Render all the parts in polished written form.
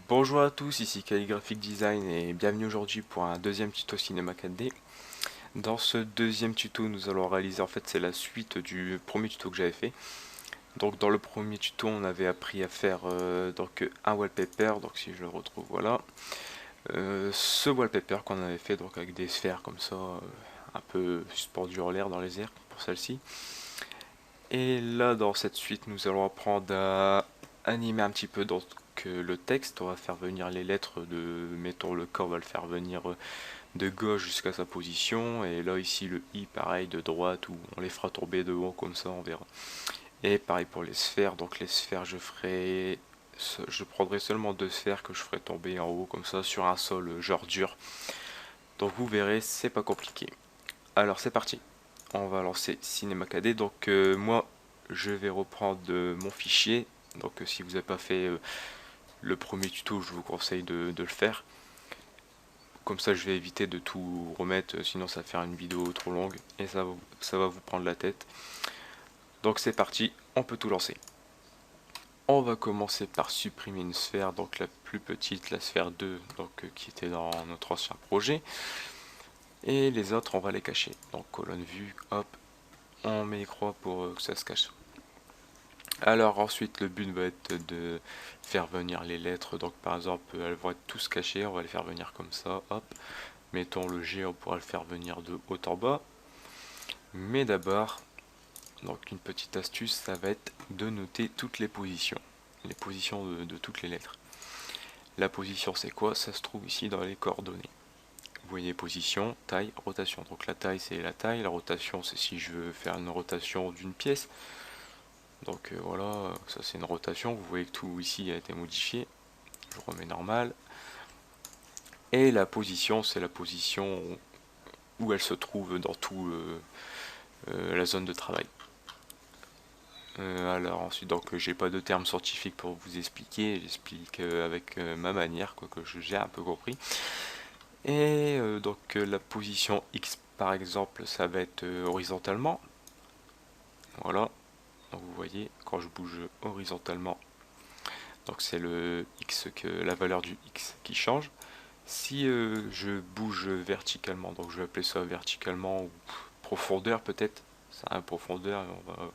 Bonjour à tous, ici Calligraphic Design et bienvenue aujourd'hui pour un deuxième tuto Cinema 4D. Dans ce deuxième tuto, nous allons réaliser, en fait c'est la suite du premier tuto que j'avais fait. Donc dans le premier tuto, on avait appris à faire un wallpaper, donc si je le retrouve, voilà. Ce wallpaper qu'on avait fait donc avec des sphères comme ça, un peu suspendues en l'air dans les airs pour celle-ci. Et là, dans cette suite, nous allons apprendre à animer un petit peu le texte. On va faire venir les lettres mettons le K, on va le faire venir de gauche jusqu'à sa position. Et là, ici, le I, pareil, de droite, ou on les fera tomber de haut, comme ça, on verra. Et pareil pour les sphères. Donc les sphères, je prendrai seulement deux sphères que je ferai tomber en haut, comme ça, sur un sol genre dur. Donc vous verrez, c'est pas compliqué. Alors c'est parti. On va lancer Cinema 4D. Donc moi, je vais reprendre mon fichier. Donc si vous n'avez pas fait le premier tuto, je vous conseille de le faire. Comme ça, je vais éviter de tout remettre, sinon ça va faire une vidéo trop longue et ça va vous prendre la tête. Donc c'est parti, on peut tout lancer. On va commencer par supprimer une sphère, donc la plus petite, la sphère 2, donc, qui était dans notre ancien projet. Et les autres, on va les cacher. Donc colonne vue, hop, on met les croix pour que ça se cache. Alors ensuite, le but va être de faire venir les lettres. Donc par exemple, elles vont être tous cachées, on va les faire venir comme ça, hop. Mettons le G, on pourra le faire venir de haut en bas. Mais d'abord, donc une petite astuce, ça va être de noter toutes les positions de toutes les lettres. La position, c'est quoi? Ça se trouve ici dans les coordonnées. Vous voyez position, taille, rotation. Donc la taille, c'est la taille. La rotation, c'est si je veux faire une rotation d'une pièce. Donc voilà, ça c'est une rotation. Vous voyez que tout ici a été modifié. Je remets normal. Et la position, c'est la position où elle se trouve dans tout la zone de travail. Alors ensuite, donc j'ai pas de termes scientifiques pour vous expliquer, j'explique avec ma manière, quoi, que j'ai un peu compris. Et donc la position X par exemple, ça va être horizontalement. Voilà, donc vous voyez, quand je bouge horizontalement, donc c'est le X, la valeur du X qui change. Si je bouge verticalement, donc je vais appeler ça verticalement ou profondeur peut-être, c'est un profondeur,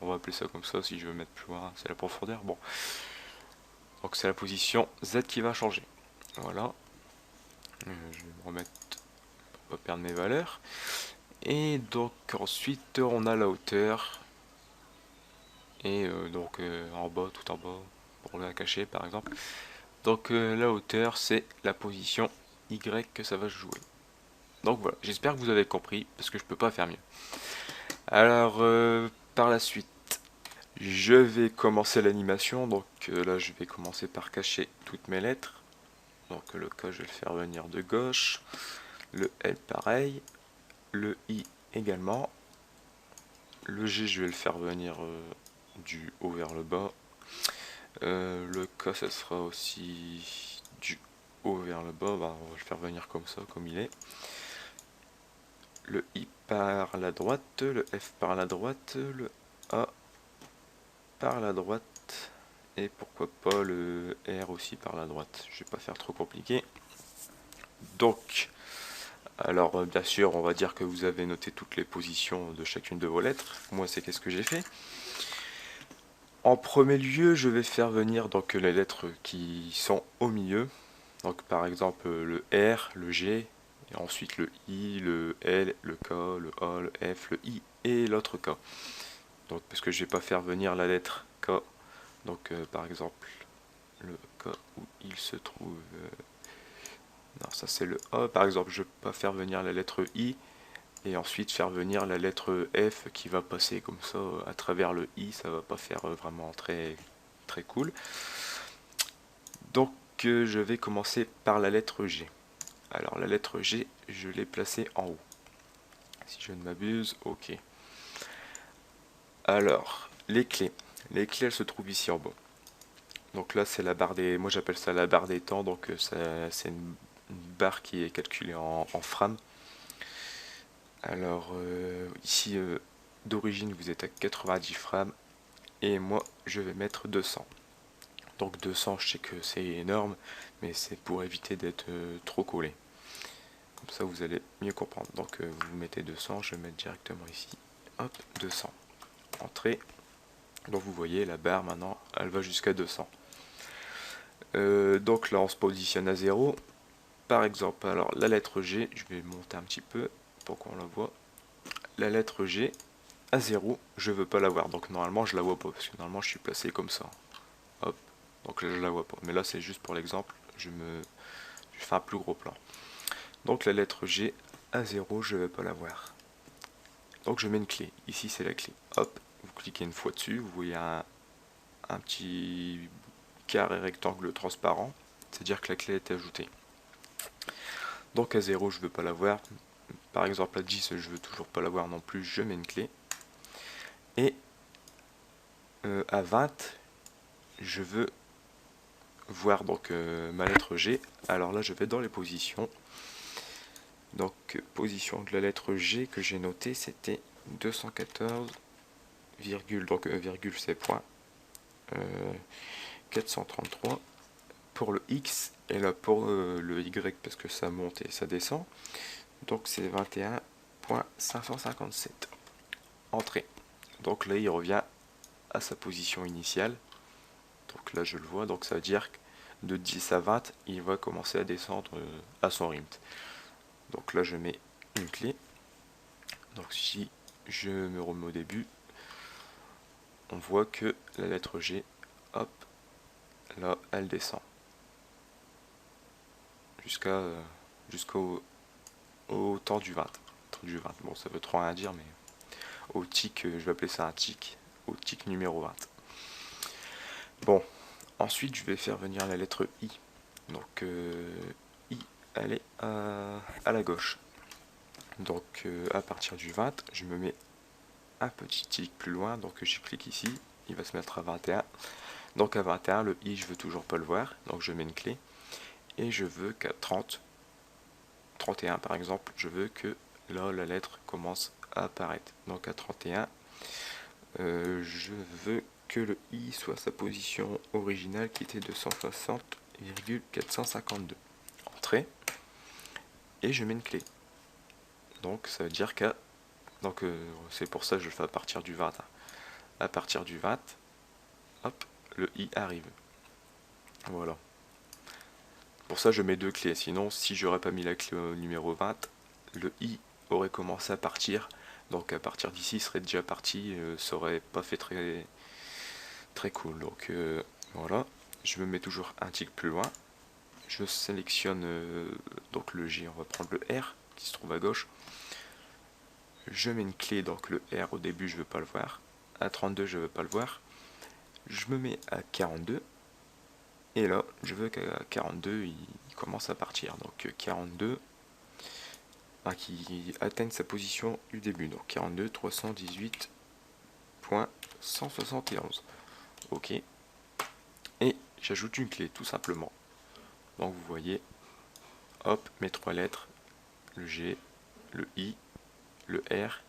on va appeler ça comme ça si je veux mettre plus loin, c'est la profondeur. Bon, donc c'est la position Z qui va changer. Voilà, je vais me remettre pour pas perdre mes valeurs. Et donc ensuite on a la hauteur, et donc en bas, tout en bas, pour la cacher par exemple. Donc la hauteur c'est la position Y que ça va jouer. Donc voilà, j'espère que vous avez compris, parce que je peux pas faire mieux. Alors, par la suite, je vais commencer l'animation. Donc là, je vais commencer par cacher toutes mes lettres. Donc le K, je vais le faire venir de gauche. Le L, pareil. Le I également. Le G, je vais le faire venir du haut vers le bas. Le K, ça sera aussi du haut vers le bas. Bah, on va le faire venir comme ça, comme il est. Le I par la droite, le F par la droite, le A par la droite et pourquoi pas le R aussi par la droite. Je vais pas faire trop compliqué. Donc, alors bien sûr, on va dire que vous avez noté toutes les positions de chacune de vos lettres. Moi, c'est qu'est-ce que j'ai fait. En premier lieu, je vais faire venir donc les lettres qui sont au milieu. Donc par exemple le R, le G, et ensuite le I, le L, le K, le A, le F, le I et l'autre K. Donc parce que je vais pas faire venir la lettre K. Donc par exemple le K où il se trouve. Non, ça c'est le A. Par exemple, je ne vais pas faire venir la lettre I et ensuite faire venir la lettre F qui va passer comme ça à travers le I. Ça va pas faire vraiment très très cool. Donc je vais commencer par la lettre G. Alors la lettre G, je l'ai placée en haut. Si je ne m'abuse, ok. Alors, les clés. Les clés, elles se trouvent ici en bas. Donc là, c'est la barre des... Moi, j'appelle ça la barre des temps. Donc c'est une barre qui est calculée en frames. Alors, ici, d'origine, vous êtes à 90 frames. Et moi, je vais mettre 200. Donc 200, je sais que c'est énorme, mais c'est pour éviter d'être trop collé. Comme ça, vous allez mieux comprendre. Donc vous mettez 200, je vais mettre directement ici. Hop, 200. Entrée. Donc vous voyez, la barre maintenant, elle va jusqu'à 200. Donc là, on se positionne à 0. Par exemple, alors la lettre G, je vais monter un petit peu pour qu'on la voit. La lettre G, à 0, je veux pas la voir. Donc normalement, je la vois pas, parce que normalement, je suis placé comme ça. Hop, donc là, je la vois pas. Mais là, c'est juste pour l'exemple, je fais un plus gros plan. Donc la lettre G, à 0, je vais pas la voir. Donc je mets une clé. Ici, c'est la clé. Hop, vous cliquez une fois dessus, vous voyez un petit carré rectangle transparent. C'est-à-dire que la clé est ajoutée. Donc à 0, je veux pas la voir. Par exemple, à 10, je veux toujours pas la voir non plus. Je mets une clé. Et à 20, je veux voir donc ma lettre G. Alors là, je vais dans les positions. Donc position de la lettre G que j'ai notée, c'était 214, donc virgule c'est point, 433 pour le X, et là pour le Y, parce que ça monte et ça descend, donc c'est 21.557. Entrée. Donc là il revient à sa position initiale. Donc là je le vois, donc ça veut dire que de 10 à 20 il va commencer à descendre à son RIMT. Donc là je mets une clé. Donc si je me remets au début, on voit que la lettre G, hop, là elle descend jusqu'au temps du 20. Bon, ça veut trop rien dire, mais au tic, je vais appeler ça un tic, au tic numéro 20. Bon, ensuite je vais faire venir la lettre I. Donc I, elle est à la gauche. Donc à partir du 20, je me mets un petit tic plus loin, donc je clique ici, il va se mettre à 21. Donc à 21, le I, je veux toujours pas le voir, donc je mets une clé. Et je veux qu'à 30, 31 par exemple, je veux que là la lettre commence à apparaître. Donc à 31, je veux que le I soit à sa position originale qui était de 160,452. Entrée. Et je mets une clé. Donc ça veut dire qu'à... Donc c'est pour ça que je le fais à partir du 20. À partir du 20, hop, le I arrive. Voilà. Pour ça je mets deux clés, sinon si j'aurais pas mis la clé au numéro 20, le I aurait commencé à partir. Donc à partir d'ici il serait déjà parti, ça aurait pas fait très cool. Donc voilà, je me mets toujours un tic plus loin. Je sélectionne donc le G, on va prendre le R qui se trouve à gauche. Je mets une clé, donc le R au début je veux pas le voir. À 32 je veux pas le voir. Je me mets à 42. Et là, je veux qu'à 42, il commence à partir. Donc 42, qui atteigne sa position du début. Donc 42, 318.171. Ok. Et j'ajoute une clé, tout simplement. Donc vous voyez, hop, mes trois lettres, le G, le I, le R,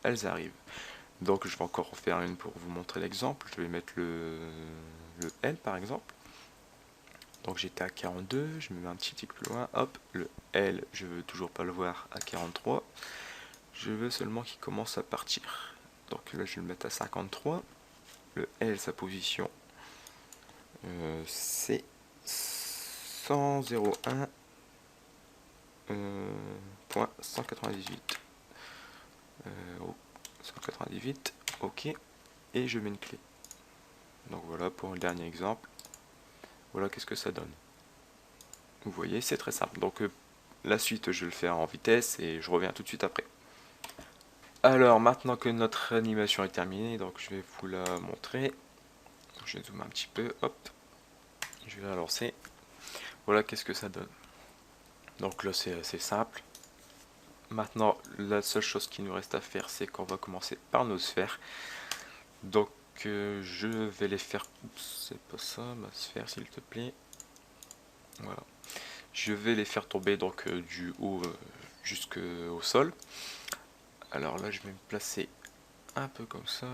elles arrivent. Donc je vais encore en faire une pour vous montrer l'exemple. Je vais mettre le L par exemple. Donc j'étais à 42, je me mets un petit tic plus loin, hop, le L, je veux toujours pas le voir à 43, je veux seulement qu'il commence à partir. Donc là je vais le mettre à 53, le L, sa position, c'est 101.198. 198, ok, et je mets une clé. Donc voilà pour le dernier exemple. Voilà qu'est-ce que ça donne. Vous voyez, c'est très simple. Donc la suite, je vais le faire en vitesse et je reviens tout de suite après. Alors maintenant que notre animation est terminée, donc je vais vous la montrer. Donc, je vais zoomer un petit peu, hop. Je vais la lancer. Voilà qu'est-ce que ça donne. Donc là c'est assez simple. Maintenant la seule chose qui nous reste à faire, c'est qu'on va commencer par nos sphères. Donc je vais les faire... Oups, c'est pas ça, ma sphère s'il te plaît. Voilà. Je vais les faire tomber donc du haut jusqu'au sol. Alors là je vais me placer un peu comme ça.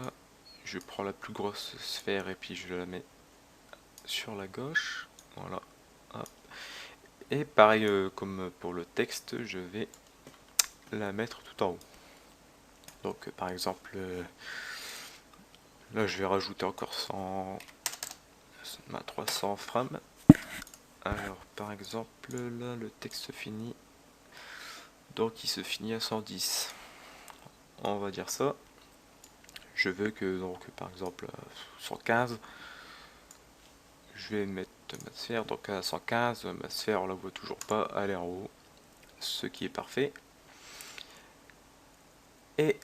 Je prends la plus grosse sphère et puis je la mets sur la gauche, voilà. Hop. Et pareil comme pour le texte, je vais la mettre tout en haut. Donc par exemple, là je vais rajouter encore 300 frames. Alors par exemple, là le texte finit, donc il se finit à 110. On va dire ça. Je veux que, donc par exemple, 115, je vais mettre ma sphère, donc à 115, ma sphère on la voit toujours pas, elle est en haut, ce qui est parfait. Et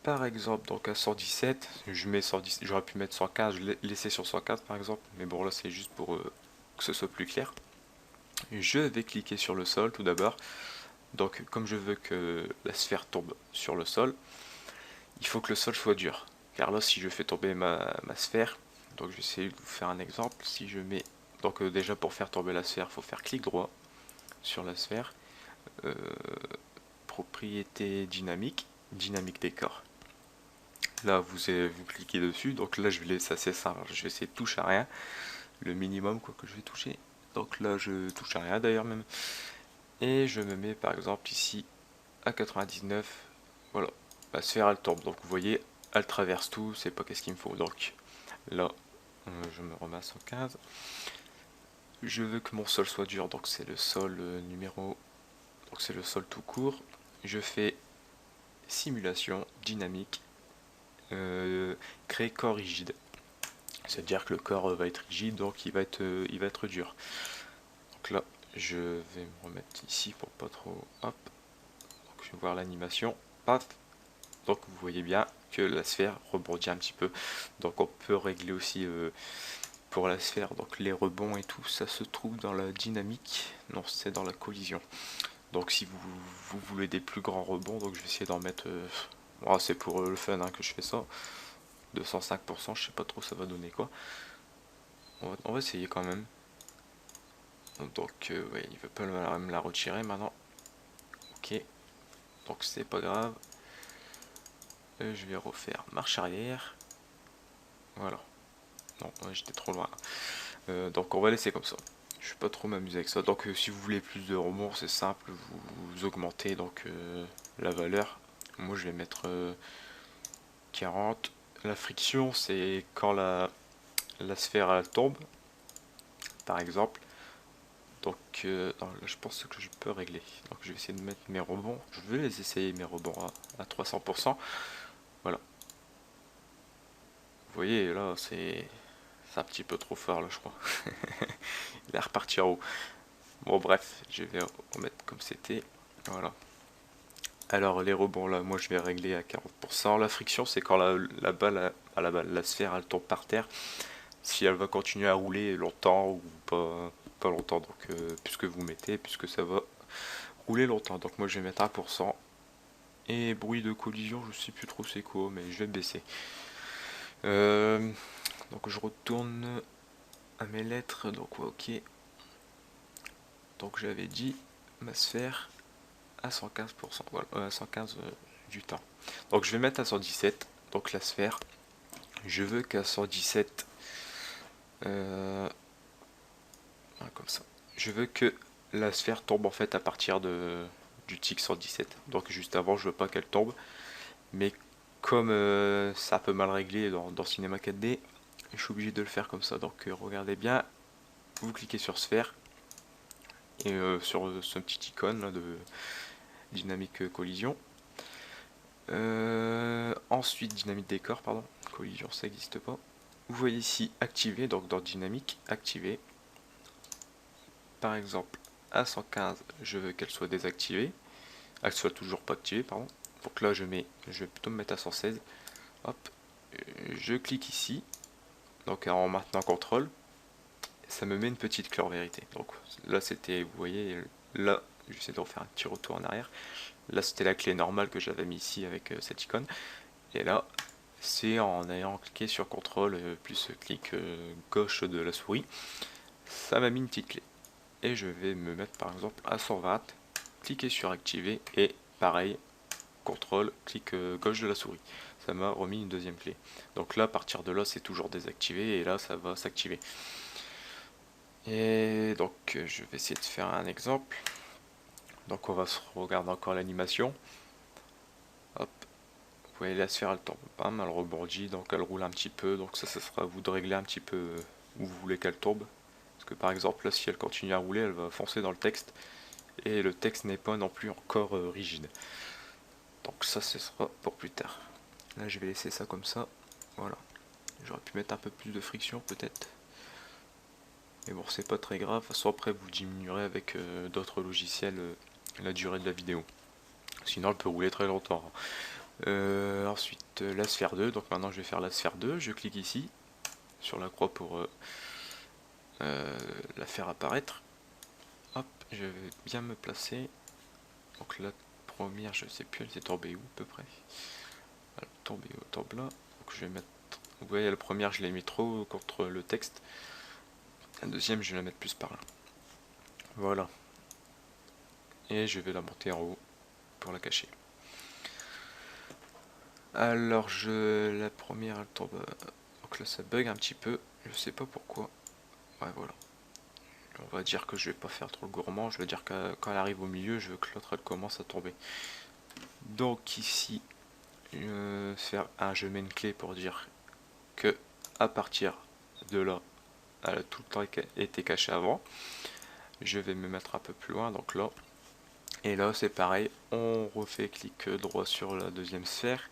par exemple, donc à 117, je mets 110, j'aurais pu mettre 115, je l'ai laissé sur 115 par exemple, mais bon là c'est juste pour que ce soit plus clair. Je vais cliquer sur le sol tout d'abord. Donc comme je veux que la sphère tombe sur le sol, il faut que le sol soit dur. Car là si je fais tomber ma sphère, donc je vais essayer de vous faire un exemple. Si je mets, donc déjà pour faire tomber la sphère, il faut faire clic droit sur la sphère, euh, propriété dynamique, dynamique décor. Là vous cliquez dessus, donc là je vais laisser assez simple, je vais essayer de toucher à rien, le minimum quoi que je vais toucher. Donc là je touche à rien d'ailleurs même. Et je me mets par exemple ici à 99, voilà, ma sphère elle tombe, donc vous voyez elle traverse tout, c'est pas qu'est-ce qu'il me faut. Donc là je me remets à 115, je veux que mon sol soit dur, donc c'est le sol numéro, donc c'est le sol tout court. Je fais simulation dynamique, créer corps rigide, c'est à dire que le corps va être rigide, donc il va être dur. Donc là je vais me remettre ici pour pas trop, hop, donc je vais voir l'animation, paf. Donc vous voyez bien que la sphère rebondit un petit peu. Donc on peut régler aussi pour la sphère, donc les rebonds et tout, ça se trouve dans la dynamique. Non, c'est dans la collision. Donc si vous voulez des plus grands rebonds, donc je vais essayer d'en mettre... c'est pour le fun hein, que je fais ça. 205%, je sais pas trop ça va donner quoi. On va essayer quand même. Donc ouais, il veut pas me la retirer maintenant. Ok, donc c'est pas grave. Je vais refaire marche arrière. Voilà. Non, j'étais trop loin. Donc on va laisser comme ça. Je vais pas trop m'amuser avec ça. Donc si vous voulez plus de rebonds, c'est simple, vous augmentez donc la valeur. Moi je vais mettre 40. La friction c'est quand la sphère elle tombe, par exemple. Donc non, là, je pense que je peux régler. Donc je vais essayer de mettre mes rebonds. Je vais les essayer mes rebonds à 300%. Voilà. Vous voyez là c'est un petit peu trop fort là je crois. Il est reparti en haut. Bon bref, je vais remettre comme c'était. Voilà. Alors les rebonds là, moi je vais régler à 40%. La friction c'est quand la balle, la sphère elle tombe par terre. Si elle va continuer à rouler longtemps ou pas longtemps. Donc puisque vous mettez, puisque ça va rouler longtemps. Donc moi je vais mettre 1%. Et bruit de collision, je sais plus trop c'est quoi, mais je vais baisser. Donc je retourne à mes lettres. Donc ouais, ok. Donc j'avais dit ma sphère à 115%, voilà, à 115 du temps. Donc je vais mettre à 117, donc la sphère. Je veux qu'à 117, comme ça. Je veux que la sphère tombe en fait à partir du tick 117. Donc juste avant, je veux pas qu'elle tombe. Mais comme ça a peu mal réglé dans Cinema 4D, je suis obligé de le faire comme ça. Donc regardez bien, vous cliquez sur sphère et sur ce petit icône là de dynamique collision. Ensuite, dynamique décor, pardon, collision ça n'existe pas. Vous voyez ici activé, donc dans dynamique, activé. Par exemple, à 115, je veux qu'elle soit désactivée, qu'elle soit toujours pas activée, pardon. Donc là, je vais plutôt me mettre à 116. Hop, je clique ici, donc en maintenant contrôle, ça me met une petite clé en vérité. Donc là, c'était, vous voyez, là, j'essaie de refaire un petit retour en arrière. Là, c'était la clé normale que j'avais mis ici avec cette icône. Et là, c'est en ayant cliqué sur CTRL plus clic gauche de la souris, ça m'a mis une petite clé. Et je vais me mettre par exemple à 120, cliquer sur activer et pareil, CTRL, clic gauche de la souris. Ça m'a remis une deuxième clé. Donc là, à partir de là, c'est toujours désactivé et là, ça va s'activer. Et donc, je vais essayer de faire un exemple. Donc, on va se regarder encore l'animation. Hop. Vous voyez, la sphère, elle tombe pas mal, elle rebondit, donc elle roule un petit peu. Donc ça sera à vous de régler un petit peu où vous voulez qu'elle tombe. Parce que par exemple, là, si elle continue à rouler, elle va foncer dans le texte. Et le texte n'est pas non plus encore rigide. Donc ça, ce sera pour plus tard. Là, je vais laisser ça comme ça. Voilà. J'aurais pu mettre un peu plus de friction peut-être. Mais bon, c'est pas très grave. Soit après, vous diminuerez avec d'autres logiciels la durée de la vidéo. Sinon, elle peut rouler très longtemps. Ensuite, la sphère 2. Donc maintenant, je vais faire la sphère 2. Je clique ici sur la croix pour la faire apparaître. Hop, je vais bien me placer. Donc la première, je sais plus, elle s'est tombée où à peu près. Elle est tombée au top là. Donc je vais mettre. Vous voyez, la première, je l'ai mis trop contre le texte. La deuxième, je vais la mettre plus par là. Voilà. Et je vais la monter en haut pour la cacher. Alors, la première, elle tombe. Donc là, ça bug un petit peu. Je sais pas pourquoi. Ouais, voilà. On va dire que je vais pas faire trop le gourmand. Je vais dire que quand elle arrive au milieu, je veux que l'autre elle commence à tomber. Donc ici, je mets une clé pour dire que à partir de là, elle a tout le temps été cachée avant. Je vais me mettre un peu plus loin, donc là. Et là, c'est pareil. On refait clic droit sur la deuxième sphère.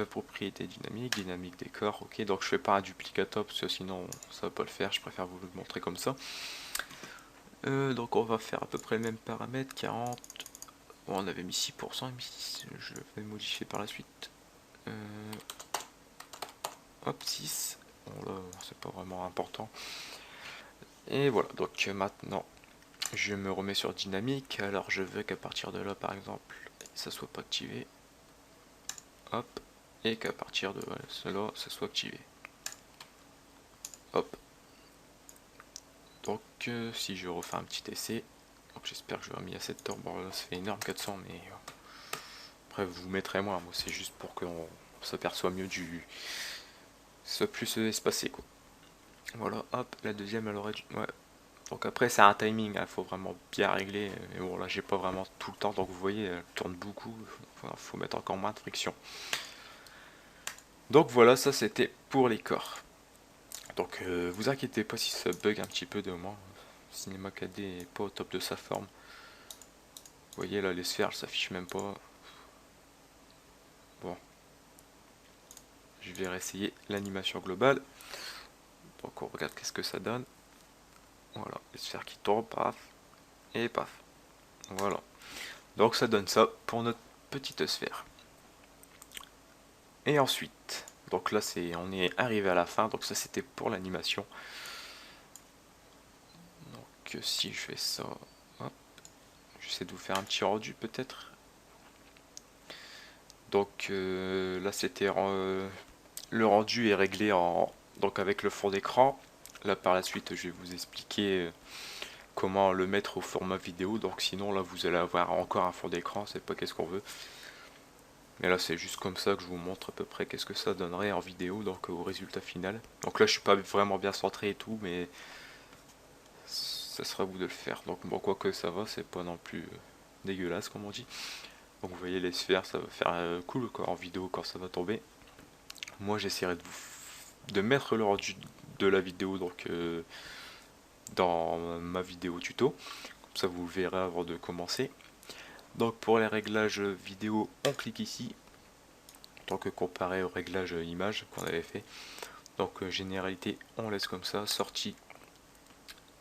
Propriété dynamique, dynamique décor. Ok, donc je fais pas un duplicata parce que sinon ça va pas le faire. Je préfère vous le montrer comme ça. Donc on va faire à peu près le même paramètre, 40. Bon, on avait mis 6%, je vais modifier par la suite. Hop, 6. Bon là, c'est pas vraiment important. Et voilà, donc maintenant, je me remets sur dynamique. Alors je veux qu'à partir de là, par exemple, ça soit pas activé. Hop, et qu'à partir de cela, ça soit activé. Hop. Donc si je refais un petit essai, donc j'espère que je vais mis à cette heure. Bon là, ça fait énorme 400, mais après vous mettrez moins. Moi c'est juste pour qu'on s'aperçoit mieux du, soit plus espacé quoi. Voilà, hop, la deuxième elle aurait dû. Ouais. Donc après c'est un timing, il faut vraiment bien régler. Mais bon là j'ai pas vraiment tout le temps, donc vous voyez, elle tourne beaucoup. Faut mettre encore moins de friction. Donc voilà, ça c'était pour les corps. Donc vous inquiétez pas si ça bug un petit peu de moi. Cinema 4D est pas au top de sa forme. Vous voyez là les sphères elles s'affichent même pas. Bon. Je vais réessayer l'animation globale. Donc on regarde qu'est-ce que ça donne. Voilà, les sphères qui tournent, paf, et paf. Voilà. Donc ça donne ça pour notre petite sphère. Et ensuite, donc là on est arrivé à la fin, donc ça c'était pour l'animation. Donc si je fais ça, hop, j'essaie de vous faire un petit rendu peut-être. Donc là c'était le rendu est réglé donc avec le fond d'écran. Là par la suite je vais vous expliquer comment le mettre au format vidéo. Donc sinon là vous allez avoir encore un fond d'écran, c'est pas qu'est-ce qu'on veut. Mais là c'est juste comme ça que je vous montre à peu près qu'est-ce que ça donnerait en vidéo, donc au résultat final. Donc là je suis pas vraiment bien centré et tout, mais ça sera à vous de le faire. Donc bon, quoi que ça va, c'est pas non plus dégueulasse comme on dit. Donc vous voyez les sphères, ça va faire cool quoi, en vidéo quand ça va tomber. Moi j'essaierai de mettre le rendu de la vidéo donc dans ma vidéo tuto. Comme ça vous le verrez avant de commencer. Donc pour les réglages vidéo, on clique ici. Donc comparé au réglage image qu'on avait fait. Donc généralité, on laisse comme ça. Sortie,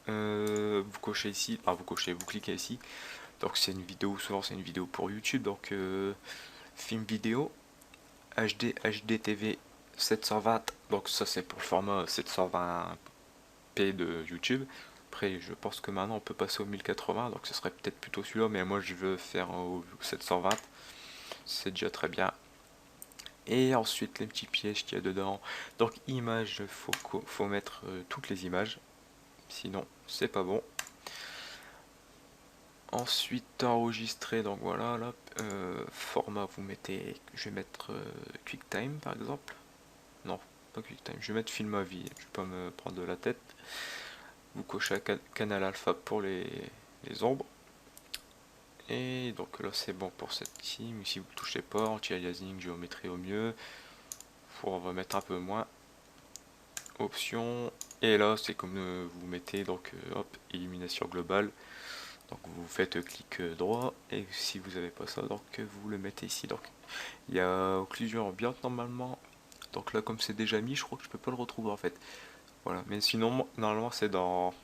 vous cochez ici, vous cliquez ici. Donc c'est une vidéo, souvent c'est une vidéo pour YouTube. Donc film vidéo, HD, HDTV 720. Donc ça c'est pour le format 720p de YouTube. Après je pense que maintenant on peut passer au 1080, donc ce serait peut-être plutôt celui-là, mais moi je veux faire au 720. C'est déjà très bien. Et ensuite les petits pièges qu'il y a dedans. Donc image, faut mettre toutes les images, sinon c'est pas bon. Ensuite enregistrer, donc voilà, là, format vous mettez, je vais mettre QuickTime par exemple. Non, pas QuickTime, je vais mettre film à vie, je vais pas me prendre de la tête. Vous cochez canal alpha pour les ombres. Et donc là c'est bon pour cette team. Ici vous touchez pas, anti-aliasing, géométrie au mieux. On va mettre un peu moins. Options. Et là c'est comme vous mettez donc hop, élimination globale. Donc vous faites clic droit et si vous n'avez pas ça, donc vous le mettez ici. Donc il y a occlusion ambiante normalement. Donc là comme c'est déjà mis, je crois que je peux pas le retrouver en fait. Voilà, mais sinon normalement c'est dans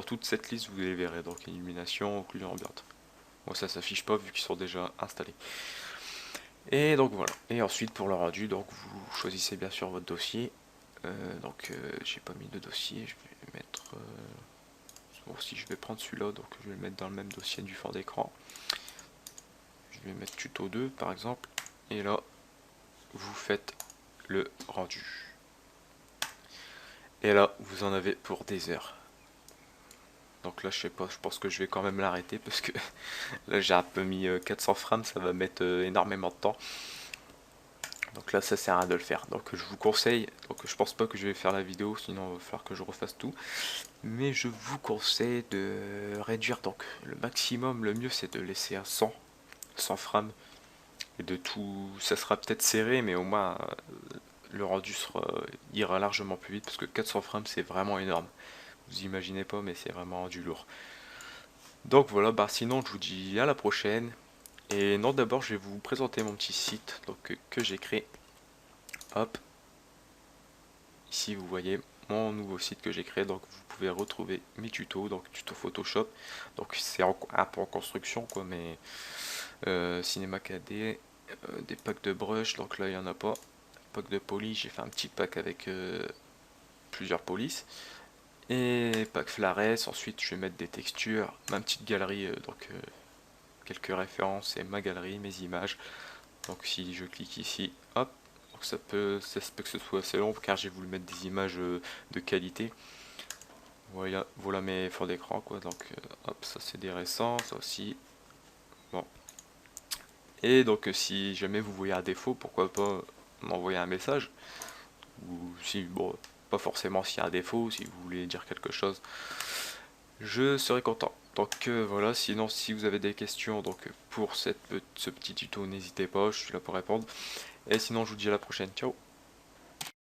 toute cette liste, vous les verrez. Donc illumination, occlusion ambiante. Bon, ça s'affiche pas vu qu'ils sont déjà installés. Et donc voilà. Et ensuite pour le rendu, donc vous choisissez bien sûr votre dossier. J'ai pas mis de dossier, je vais mettre. Bon, si je vais prendre celui-là, donc je vais le mettre dans le même dossier du fond d'écran. Je vais mettre tuto 2 par exemple. Et là, vous faites le rendu. Et là, vous en avez pour des heures. Donc là, je sais pas, je pense que je vais quand même l'arrêter parce que là, j'ai un peu mis 400 frames, ça va mettre énormément de temps. Donc là, ça sert à rien de le faire. Donc je vous conseille, donc je pense pas que je vais faire la vidéo, sinon il va falloir que je refasse tout. Mais je vous conseille de réduire donc le maximum, le mieux c'est de laisser à 100 frames. Et de tout, ça sera peut-être serré, mais au moins le rendu ira largement plus vite parce que 400 frames c'est vraiment énorme. Vous imaginez pas, mais c'est vraiment du lourd. Donc voilà, bah sinon je vous dis à la prochaine. Et non, d'abord je vais vous présenter mon petit site donc, que j'ai créé. Hop, ici vous voyez mon nouveau site que j'ai créé, donc vous pouvez retrouver mes tutos, donc tuto Photoshop. Donc c'est un peu en construction quoi, mais Cinema 4D, des packs de brush, donc là il n'y en a pas. Pack de police, j'ai fait un petit pack avec plusieurs polices. Et pack Flares, ensuite je vais mettre des textures, ma petite galerie, quelques références et ma galerie, mes images. Donc si je clique ici, hop, donc ça se peut que ce soit assez long car j'ai voulu mettre des images de qualité. Voilà mes fonds d'écran quoi, donc hop, ça c'est des récents, ça aussi. Bon. Et donc si jamais vous voyez un défaut, pourquoi pas m'envoyer un message. Ou si, bon, pas forcément s'il y a un défaut, si vous voulez dire quelque chose, je serai content. Donc voilà, sinon si vous avez des questions donc pour ce petit tuto, n'hésitez pas, je suis là pour répondre. Et sinon je vous dis à la prochaine, ciao.